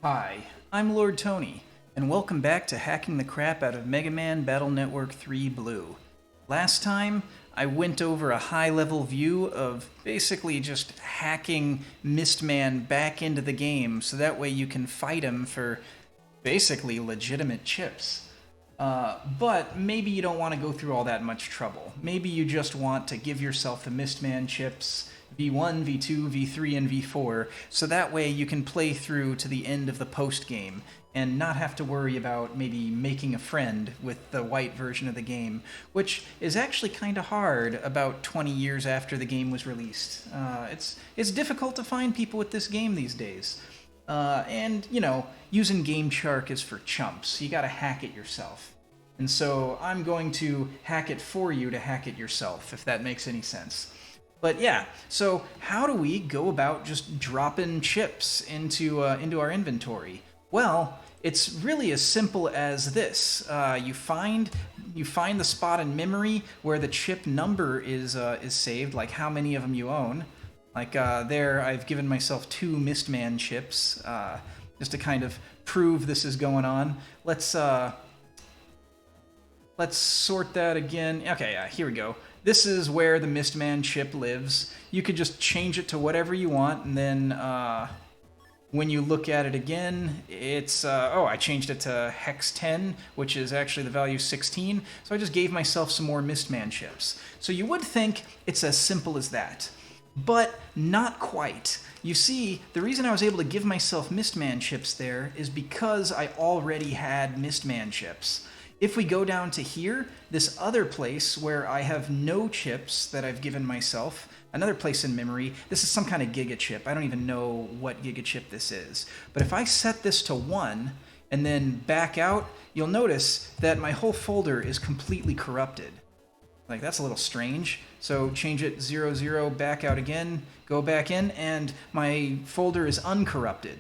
Hi, I'm Lord Tony, and welcome back to hacking the crap out of Mega Man Battle Network 3 Blue. Last time, I went over a high-level view of basically just hacking MistMan back into the game so that way you can fight him for basically legitimate chips. But maybe you don't want to go through all that much trouble. Maybe you just want to give yourself the MistMan chips, V1, V2, V3, and V4, so that way you can play through to the end of the post-game and not have to worry about maybe making a friend with the white version of the game, which is actually kind of hard about 20 years after the game was released. It's difficult to find people with this game these days. And, you know, using Game Shark is for chumps. You gotta hack it yourself. And so I'm going to hack it for you to hack it yourself, if that makes any sense. But yeah, so how do we go about just dropping chips into our inventory? Well, it's really as simple as this. You find the spot in memory where the chip number is saved, like how many of them you own. Like there, I've given myself 2 MistMan chips, just to kind of prove this is going on. Let's sort that again. Okay, here we go. This is where the MistMan chip lives. You could just change it to whatever you want, and then when you look at it again, it's, oh, I changed it to hex 10, which is actually the value 16, so I just gave myself some more MistMan chips. So you would think it's as simple as that. But not quite. You see, the reason I was able to give myself MistMan chips there is because I already had MistMan chips. If we go down to here, this other place where I have no chips that I've given myself, another place in memory, this is some kind of Giga chip. I don't even know what Giga chip this is. But if I set this to 1 and then back out, you'll notice that my whole folder is completely corrupted. Like, that's a little strange. So change it 0, 0, back out again, go back in, and my folder is uncorrupted.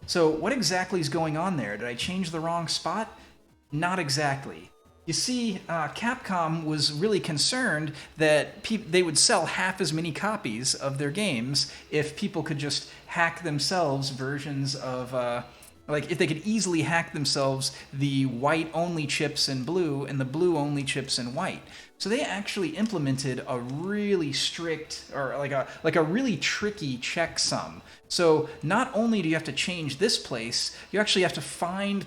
So what exactly is going on there? Did I change the wrong spot? Not exactly. You see, Capcom was really concerned that they would sell half as many copies of their games if people could just hack themselves versions of, like, if they could easily hack themselves the white-only chips in blue and the blue-only chips in white. So they actually implemented a really strict, or like a really tricky checksum. So not only do you have to change this place, you actually have to find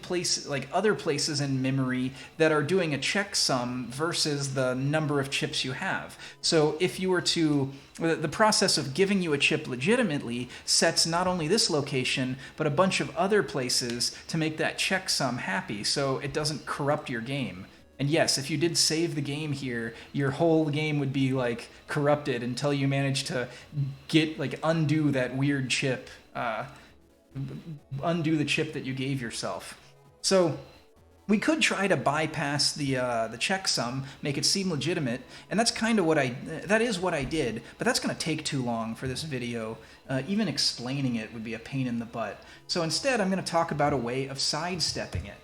other places in memory that are doing a checksum versus the number of chips you have. So if you were to, the process of giving you a chip legitimately sets not only this location, but a bunch of other places to make that checksum happy so it doesn't corrupt your game. And yes, if you did save the game here, your whole game would be, like, corrupted until you manage to get, like, undo that weird chip, undo the chip that you gave yourself. So we could try to bypass the checksum, make it seem legitimate, and that's kind of that is what I did, but that's going to take too long for this video. Even explaining it would be a pain in the butt. So instead, I'm going to talk about a way of sidestepping it.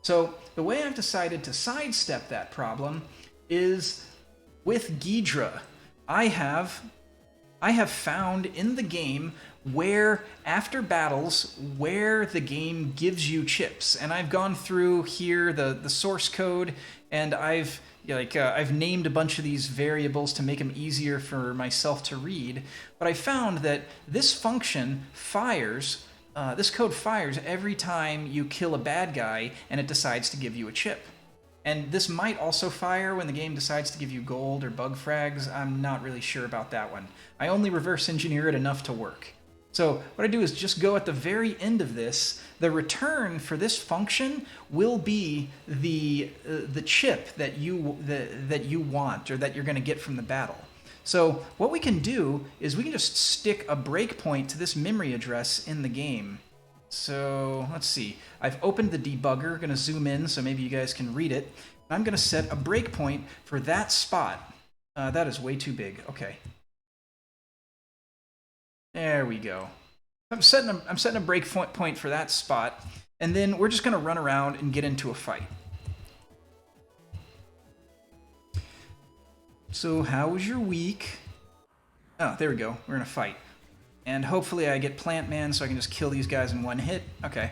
So the way I've decided to sidestep that problem is with Ghidra. I have found in the game where, after battles, where the game gives you chips. And I've gone through here the source code, and I've named a bunch of these variables to make them easier for myself to read. But I found that this function fires. This code fires every time you kill a bad guy and it decides to give you a chip. And this might also fire when the game decides to give you gold or bug frags. I'm not really sure about that one. I only reverse engineer it enough to work. So what I do is just go at the very end of this. The return for this function will be the chip that you want, or that you're going to get from the battle. So what we can do is we can just stick a breakpoint to this memory address in the game. So let's see. I've opened the debugger. Going to zoom in so maybe you guys can read it. I'm going to set a breakpoint for that spot. That is way too big. Okay. There we go. I'm setting a breakpoint for that spot, and then we're just going to run around and get into a fight. So how was your week? Oh, there we go. We're in a fight. And hopefully I get Plant Man so I can just kill these guys in one hit. Okay.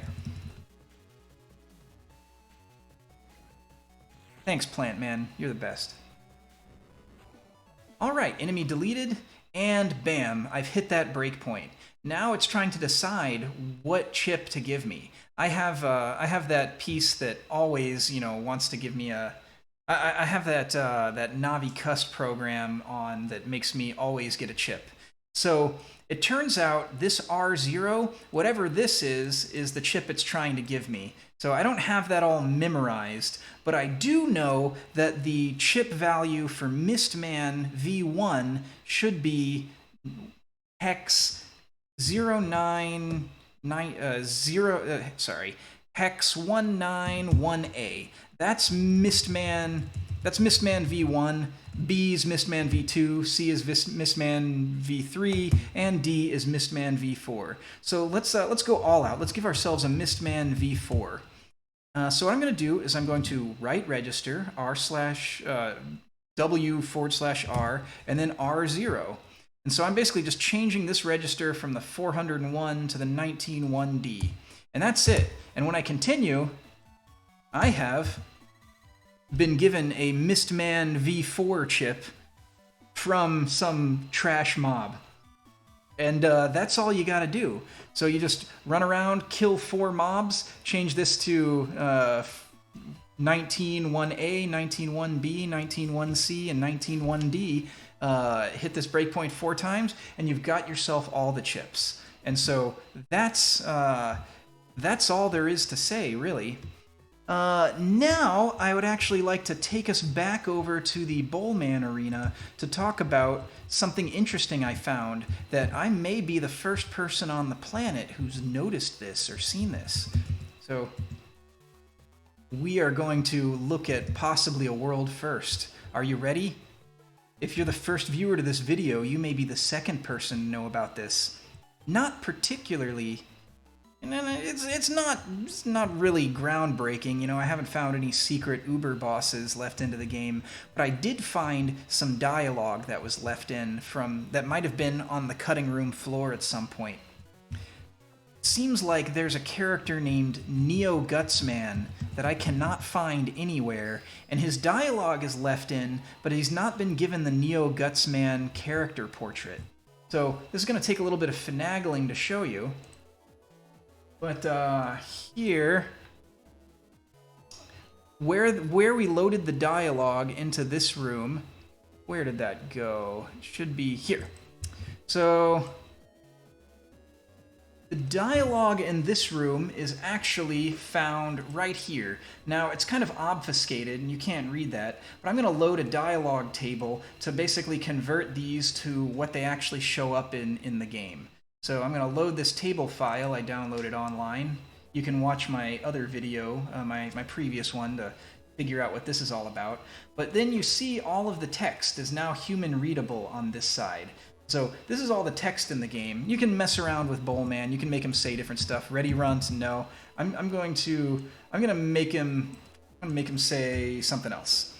Thanks, Plant Man. You're the best. Alright, enemy deleted, and bam, I've hit that breakpoint. Now it's trying to decide what chip to give me. I have that piece that always, you know, wants to give me a... I have that Navi cust program on that makes me always get a chip. So it turns out this R0, whatever this is the chip it's trying to give me. So I don't have that all memorized, but I do know that the chip value for MistManV1 should be hex 099 hex 191A. That's MistManV1, B is MistManV2, C is MistManV3, and D is MistManV4. So let's go all out. Let's give ourselves a MistManV4. So what I'm going to do is I'm going to write register R/W/R and then R0. And so I'm basically just changing this register from the 401 to the 191D. And that's it. And when I continue, I have been given a MistManV4 chip from some trash mob. And that's all you gotta do. So you just run around, kill 4 mobs, change this to 191A, 191B, 191C, and 191D. Hit this breakpoint 4 times, and you've got yourself all the chips. And so that's all there is to say, really. Now, I would actually like to take us back over to the BowlMan arena to talk about something interesting I found, that I may be the first person on the planet who's noticed this or seen this. So, we are going to look at possibly a world first. Are you ready? If you're the first viewer to this video, you may be the second person to know about this. Not particularly... And it's not really groundbreaking, you know. I haven't found any secret Uber bosses left into the game, but I did find some dialogue that was left in that might have been on the cutting room floor at some point. It seems like there's a character named NeoGutsMan that I cannot find anywhere, and his dialogue is left in, but he's not been given the NeoGutsMan character portrait. So this is going to take a little bit of finagling to show you. But here, where we loaded the dialogue into this room, where did that go? It should be here. So the dialogue in this room is actually found right here. Now, it's kind of obfuscated and you can't read that, but I'm going to load a dialogue table to basically convert these to what they actually show up in the game. So I'm going to load this table file I downloaded online. You can watch my other video, my previous one, to figure out what this is all about. But then you see all of the text is now human readable on this side. So this is all the text in the game. You can mess around with BowlMan. You can make him say different stuff. Ready, runt, no. I'm going to make him say something else.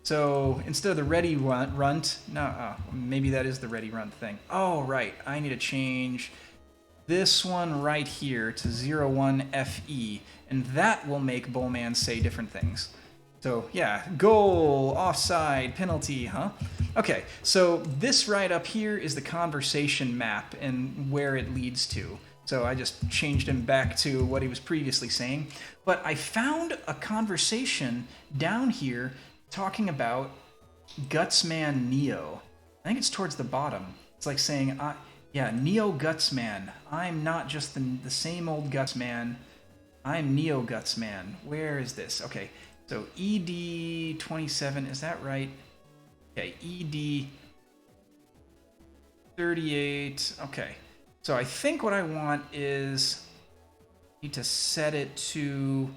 So instead of the ready runt, no, maybe that is the ready runt thing. Oh, right, I need to change this one right here to 01FE, and that will make BowlMan say different things. So yeah, goal, offside, penalty, huh? Okay, so this right up here is the conversation map and where it leads to. So I just changed him back to what he was previously saying. But I found a conversation down here talking about Gutsman Neo. I think it's towards the bottom. It's like saying, yeah, NeoGutsMan. I'm not just the same old Gutsman. I'm NeoGutsMan. Where is this? Okay, so ED27, is that right? Okay, ED38. Okay, so I think what I want is I need to set it to...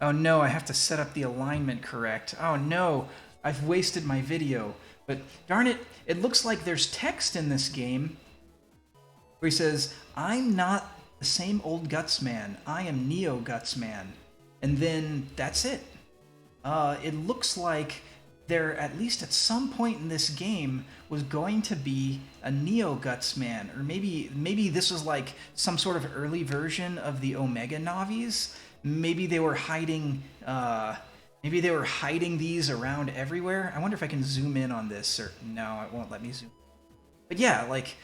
Oh no, I have to set up the alignment correct. Oh no, I've wasted my video. But darn it, it looks like there's text in this game where he says, I'm not the same old Gutsman, I am NeoGutsMan. And then that's it. It looks like there, at least at some point in this game, was going to be a NeoGutsMan, or maybe this was like some sort of early version of the Omega Navis. Maybe they were hiding. Maybe they were hiding these around everywhere. I wonder if I can zoom in on this, or no, it won't let me zoom. But yeah, like,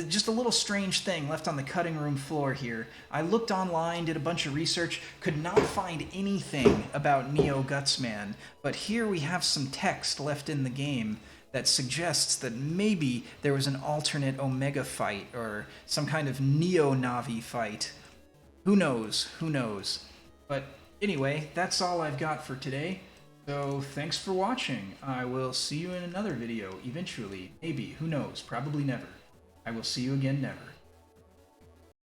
just a little strange thing left on the cutting room floor here. I looked online, did a bunch of research, could not find anything about NeoGutsMan, but here we have some text left in the game that suggests that maybe there was an alternate Omega fight, or some kind of Neo-Navi fight. Who knows? Who knows? But anyway, that's all I've got for today. So thanks for watching. I will see you in another video eventually. Maybe. Who knows? Probably never. I will see you again never.